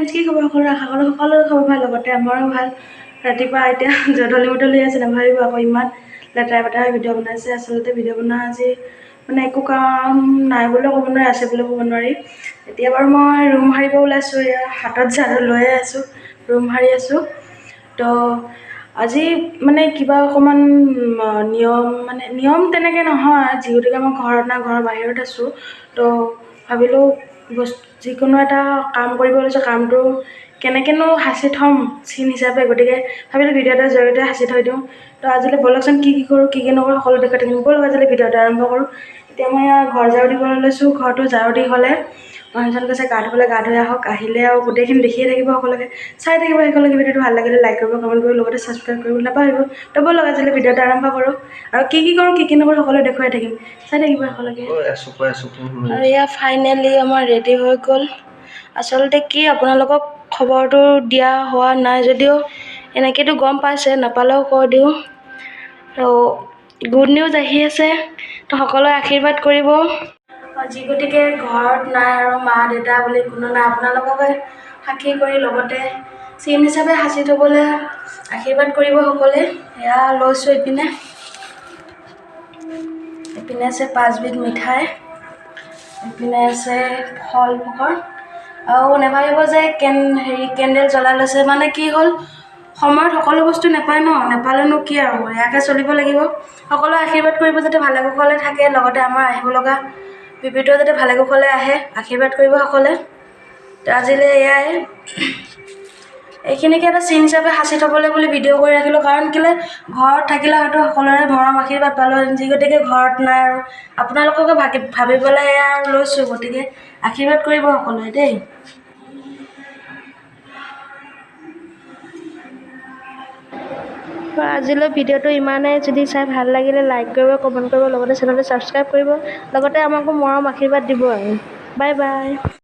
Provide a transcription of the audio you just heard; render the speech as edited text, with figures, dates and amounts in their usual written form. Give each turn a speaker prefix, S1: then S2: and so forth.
S1: কি খবৰ সকলোৰে আশা কৰোঁ সকলোৰে খবৰ ভাল লগতে আমাৰো ভাল ৰাতিপুৱা এতিয়া জধলি মধলি আছে নাভাবিব আকৌ ইমান লেতেৰা পেতেৰা ভিডিঅ' বনাইছে আচলতে ভিডিঅ' বনোৱা আজি মানে একো কাম নাই বুলিও ক'ব নোৱাৰি আছে বুলিও ক'ব নোৱাৰি এতিয়া বাৰু মই ৰুম সাৰিব ওলাইছোঁ এয়া হাতত ঝাৰু লৈয়ে আছোঁ ৰুম সাৰি আছোঁ তো আজি মানে কিবা অকণমান নিয়ম তেনেকৈ নহয় যিহেতুকে মই ঘৰত নাই ঘৰৰ বাহিৰত আছোঁ তো ভাবিলোঁ যিকোনো এটা কাম কৰিব লৈছোঁ কামটো কেনেকৈনো সাঁচি থ'ম চিন হিচাপে গতিকে ভাবিলোঁ ভিডিঅ' এটাৰ জৰিয়তে সাঁচি থৈ দিওঁ তো আজিলৈ ব'লকচোন কি কৰোঁ কি নকৰোঁ সকলো দেখাই থাকিম ব'লক আজিলৈ ভিডিঅ'টো আৰম্ভ কৰোঁ এতিয়া মই ঘৰ ঝাৰু দিবলৈ লৈছোঁ ঘৰটো ঝাৰু দি হ'লে মানুহজন কৈছে গা ধুবলৈ গা ধুই আহক আহিলে আৰু গোটেইখিনি দেখিয়ে থাকিব সকলোকে চাই থাকিব সকলোকে ভিডিঅ'টো ভাল লাগিলে লাইক কৰিব কমেণ্ট কৰিব লগতে ছাবস্ক্ৰাইব কৰিব নাপাহৰিব তো ব'লক আজিলৈ ভিডিঅ'টো আৰম্ভ কৰোঁ আৰু কি কৰোঁ কি নকৰোঁ সকলোৱে দেখুৱাই থাকিম চাই থাকিব সকলোকে আৰু এয়া ফাইনেলি আমাৰ ৰেডি হৈ গ'ল আচলতে কি আপোনালোকক খবৰটো দিয়া হোৱা নাই যদিও এনেকৈতো গম পাইছে নাপালেও কৈ দিওঁ তো গুড নিউজ আহি আছে তো সকলোৱে আশীৰ্বাদ কৰিব যি গতিকে ঘৰত নাই আৰু মা দেউতা বুলি কোনো নাই আপোনালোককে সাক্ষী কৰি লগতে চিন হিচাপে সাঁচি থ'বলৈ আশীৰ্বাদ কৰিব সকলোৱে এয়া লৈছোঁ এইপিনে আছে 5 বিধ মিঠাই এইপিনে আছে ফল ফকৰ আৰু নেভাবিব যে কেণ্ডেল জ্বলাই লৈছে মানে কি হ'ল সময়ত সকলো বস্তু নাপায় ন নাপালেনো কি আৰু ইয়াকে চলিব লাগিব সকলোৱে আশীৰ্বাদ কৰিব যাতে ভালে কুশলে থাকে লগতে আমাৰ আহিব লগা বিপদটো যাতে ভালে কুশলে আহে আশীৰ্বাদ কৰিব সকলোৱে তো আজিলৈ এয়াই এইখিনিকে এটা চিন হিচাপে সাঁচি থ'বলৈ বুলি ভিডিঅ' কৰি ৰাখিলোঁ কাৰণ কেলৈ ঘৰত থাকিলে হয়তো সকলোৰে মৰম আশীৰ্বাদ পালোঁ যি গতিকে ঘৰত নাই আৰু আপোনালোককে ভাবি পেলাই এয়া আৰু লৈছোঁ গতিকে আশীৰ্বাদ কৰিব সকলোৱে দেই আজিলৈ ভিডিঅ'টো ইমানেই যদি চাই ভাল লাগিলে লাইক কৰিব কমেণ্ট কৰিব লগতে চেনেলটো ছাবস্ক্ৰাইব কৰিব লগতে আমাকো মৰম আশীৰ্বাদ দিব আৰু বাই বাই